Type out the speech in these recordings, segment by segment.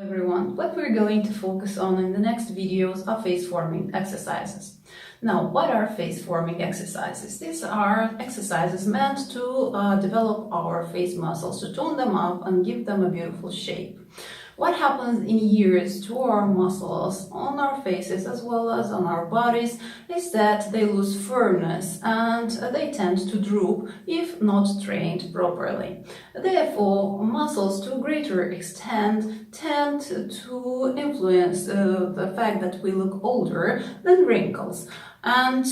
Everyone, what we're going to focus on in the next videos are face forming exercises. Now, what are face forming exercises? These are exercises meant to develop our face muscles, to tone them up and give them a beautiful shape. What happens in years to our muscles on our faces as well as on our bodies is that they lose firmness and they tend to droop if not trained properly. Therefore, muscles to a greater extent tend to influence the fact that we look older than wrinkles. And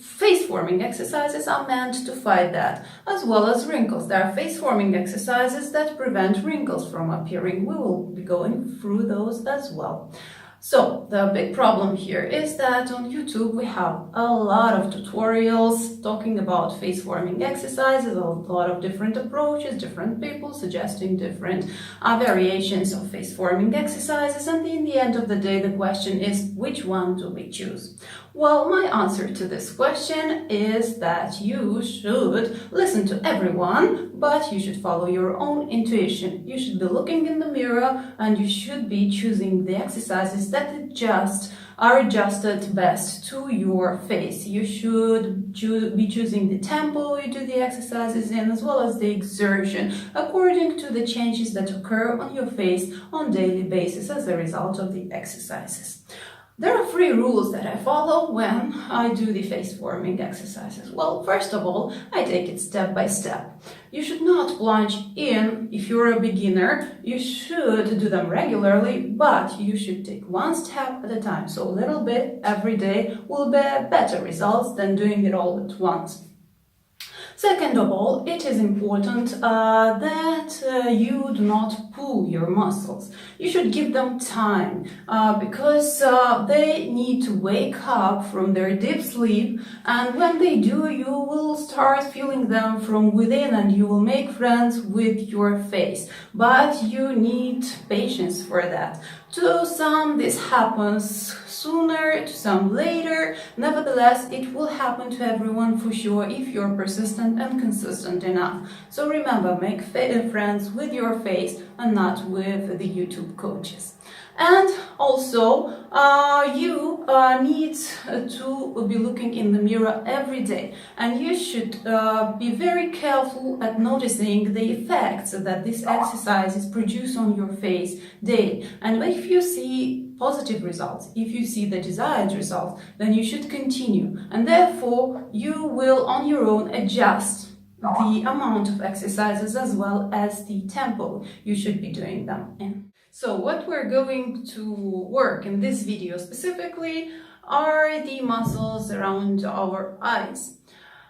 face-forming exercises are meant to fight that, as well as wrinkles. There are face-forming exercises that prevent wrinkles from appearing. We will be going through those as well. So, the big problem here is that on YouTube we have a lot of tutorials talking about face-forming exercises, a lot of different approaches, different people suggesting different variations of face-forming exercises, and in the end of the day the question is, which one do we choose? Well, my answer to this question is that you should listen to everyone, but you should follow your own intuition. You should be looking in the mirror and you should be choosing the exercises that are adjusted best to your face. You should be choosing the tempo you do the exercises in, as well as the exertion, according to the changes that occur on your face on a daily basis as a result of the exercises. There are 3 rules that I follow when I do the face-forming exercises. Well, first of all, I take it step by step. You should not plunge in if you're a beginner. You should do them regularly, but you should take one step at a time. So a little bit every day will bear better results than doing it all at once. Second of all, it is important that you do not pull your muscles. You should give them time because they need to wake up from their deep sleep, and when they do, you will start feeling them from within and you will make friends with your face. But you need patience for that. To some, this happens sooner, to some later. Nevertheless, it will happen to everyone for sure if you're persistent and consistent enough. So remember, make friends with your face and not with the YouTube coaches. And also, you need to be looking in the mirror every day, and you should be very careful at noticing the effects that these exercises produce on your face daily. And if you see positive results, if you see the desired results, then you should continue, and therefore you will on your own adjust the amount of exercises as well as the tempo you should be doing them in. So what we're going to work in this video specifically are the muscles around our eyes.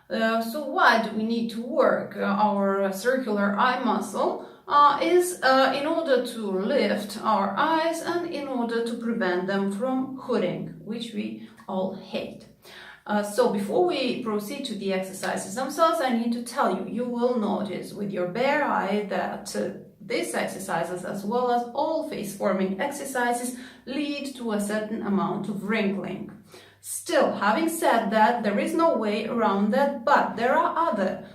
So why do we need to work our circular eye muscle? Is in order to lift our eyes and in order to prevent them from hooding, which we all hate. So before we proceed to the exercises themselves, I need to tell you, you will notice with your bare eye that these exercises, as well as all face-forming exercises, lead to a certain amount of wrinkling. Still, having said that, there is no way around that, but there are other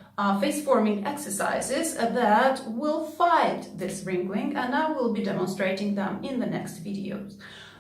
face-forming exercises that will fight this wrinkling, and I will be demonstrating them in the next videos.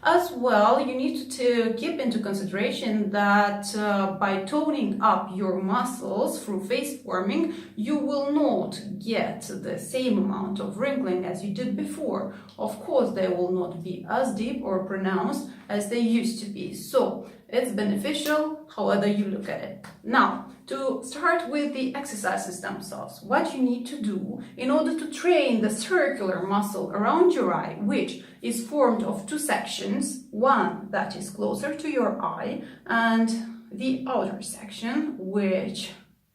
As well, you need to keep into consideration that by toning up your muscles through face forming, you will not get the same amount of wrinkling as you did before. Of course, they will not be as deep or pronounced as they used to be. So it's beneficial however you look at it. Now, to start with the exercises themselves, what you need to do in order to train the circular muscle around your eye, which is formed of 2 sections, one that is closer to your eye and the outer section, which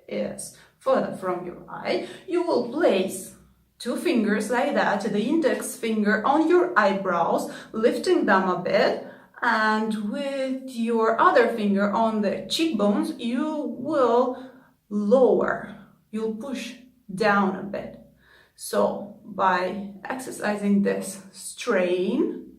is further from your eye, you will place 2 fingers like that, the index finger on your eyebrows, lifting them a bit, and with your other finger on the cheekbones, you will lower, you'll push down a bit. So by exercising this strain,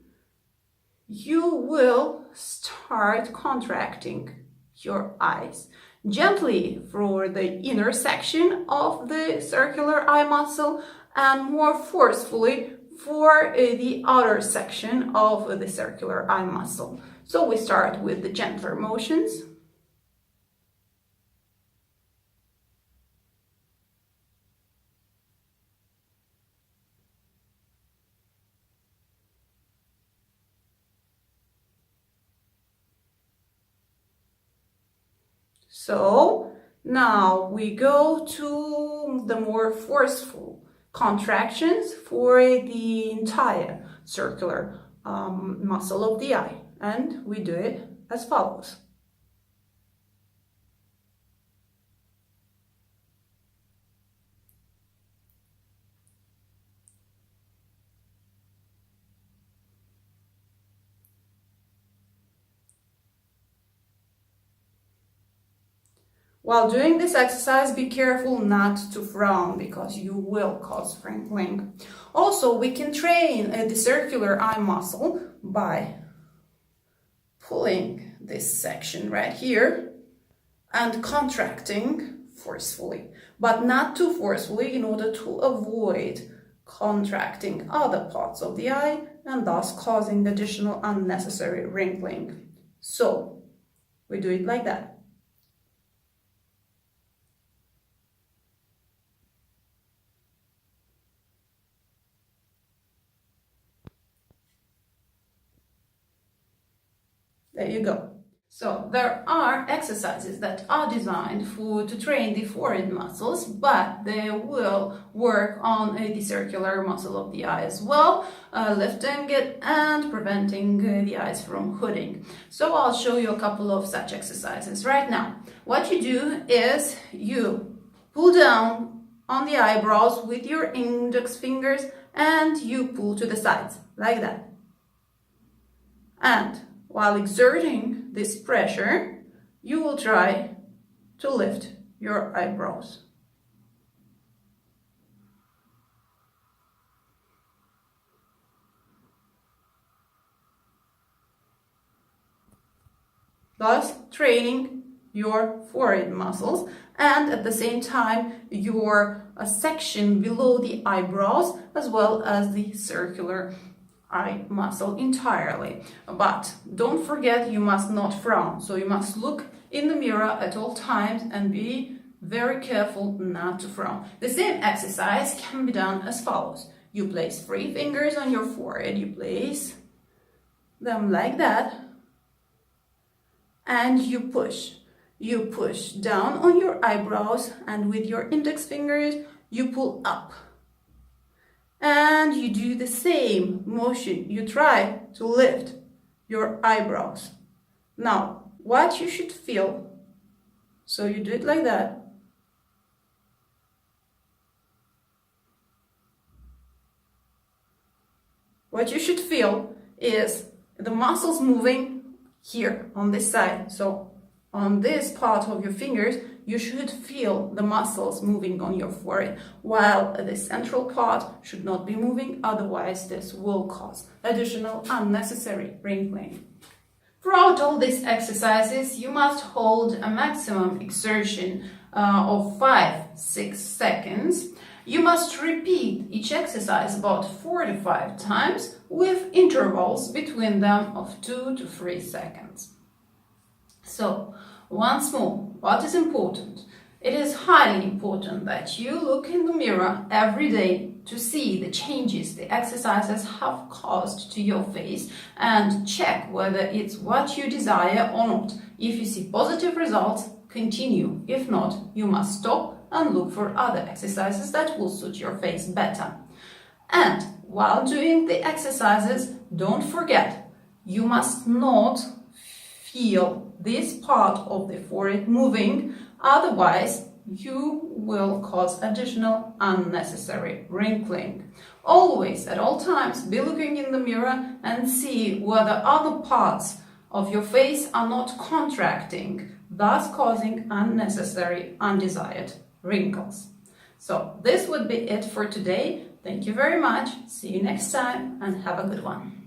you will start contracting your eyes gently through the inner section of the circular eye muscle and more forcefully for the outer section of the circular eye muscle. So we start with the gentler motions. So now we go to the more forceful contractions for the entire circular muscle of the eye, and we do it as follows. While doing this exercise, be careful not to frown because you will cause wrinkling. Also, we can train the circular eye muscle by pulling this section right here and contracting forcefully, but not too forcefully in order to avoid contracting other parts of the eye and thus causing additional unnecessary wrinkling. So, we do it like that. There you go. So there are exercises that are designed to train the forehead muscles, but they will work on the circular muscle of the eye as well, lifting it and preventing the eyes from hooding. So I'll show you a couple of such exercises right now. What you do is you pull down on the eyebrows with your index fingers and you pull to the sides like that. And while exerting this pressure, you will try to lift your eyebrows. Thus, training your forehead muscles and at the same time your section below the eyebrows as well as the circular eye muscle entirely. But don't forget, you must not frown. So you must look in the mirror at all times and be very careful not to frown. The same exercise can be done as follows. You place 3 fingers on your forehead. You place them like that. And you push. You push down on your eyebrows and with your index fingers, you pull up. And you do the same motion. You try to lift your eyebrows. Now, what you should feel, so you do it like that. What you should feel is the muscles moving here on this side. So on this part of your fingers, you should feel the muscles moving on your forehead, while the central part should not be moving, otherwise this will cause additional unnecessary wrinkling. Throughout all these exercises, you must hold a maximum exertion of 5-6 seconds. You must repeat each exercise about 4 to 5 times with intervals between them of 2 to 3 seconds. So, once more, what is important? It is highly important that you look in the mirror every day to see the changes the exercises have caused to your face and check whether it's what you desire or not. If you see positive results, continue. If not, you must stop and look for other exercises that will suit your face better. And while doing the exercises, don't forget, you must not feel this part of the forehead moving, otherwise you will cause additional unnecessary wrinkling. Always, at all times, be looking in the mirror and see whether other parts of your face are not contracting, thus causing unnecessary, undesired wrinkles. So this would be it for today. Thank you very much. See you next time and have a good one.